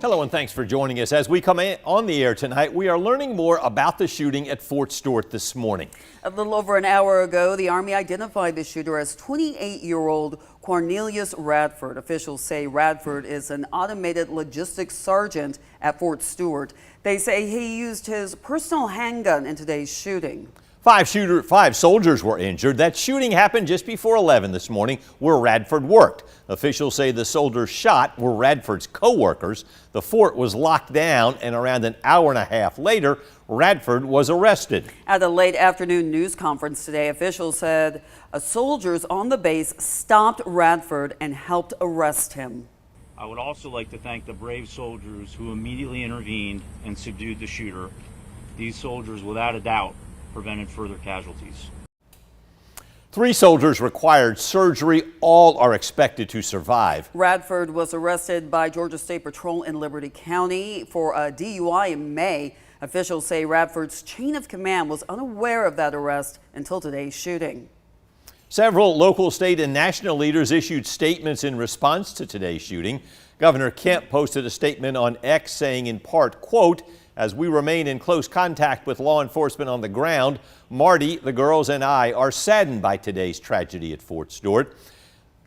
Hello and thanks for joining us. As we come on the air tonight, we are learning more about the shooting at Fort Stewart this morning. A little over an hour ago, the Army identified the shooter as 28-year-old Quornelius Radford. Officials say Radford is an automated logistics sergeant at Fort Stewart. They say he used his personal handgun in today's shooting. Five soldiers were injured. That shooting happened just before 11 this morning where Radford worked. Officials say the soldiers shot were Radford's co-workers. The fort was locked down, and around an hour and a half later, Radford was arrested. At a late afternoon news conference today, officials said soldiers on the base stopped Radford and helped arrest him. I would also like to thank the brave soldiers who immediately intervened and subdued the shooter. These soldiers, without a doubt, prevented further casualties. 3 soldiers required surgery. All are expected to survive. Radford was arrested by Georgia State Patrol in Liberty County for a DUI in May. Officials say Radford's chain of command was unaware of that arrest until today's shooting. Several local, state, and national leaders issued statements in response to today's shooting. Governor Kemp posted a statement on X saying in part, quote, "As we remain in close contact with law enforcement on the ground, Marty, the girls, and I are saddened by today's tragedy at Fort Stewart."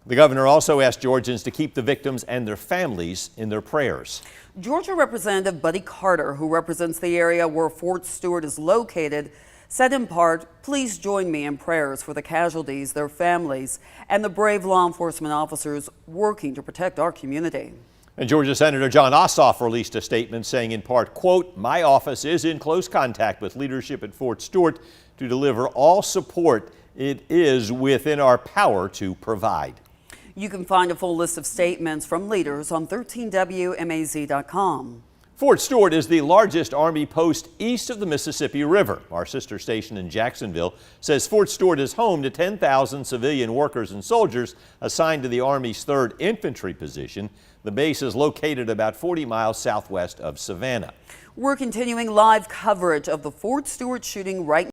The governor also asked Georgians to keep the victims and their families in their prayers. Georgia Representative Buddy Carter, who represents the area where Fort Stewart is located, said in part, "Please join me in prayers for the casualties, their families, and the brave law enforcement officers working to protect our community." And Georgia Senator John Ossoff released a statement saying in part, quote, "My office is in close contact with leadership at Fort Stewart to deliver all support it is within our power to provide." You can find a full list of statements from leaders on 13WMAZ.com. Fort Stewart is the largest Army post east of the Mississippi River. Our sister station in Jacksonville says Fort Stewart is home to 10,000 civilian workers and soldiers assigned to the Army's 3rd Infantry Position. The base is located about 40 miles southwest of Savannah. We're continuing live coverage of the Fort Stewart shooting right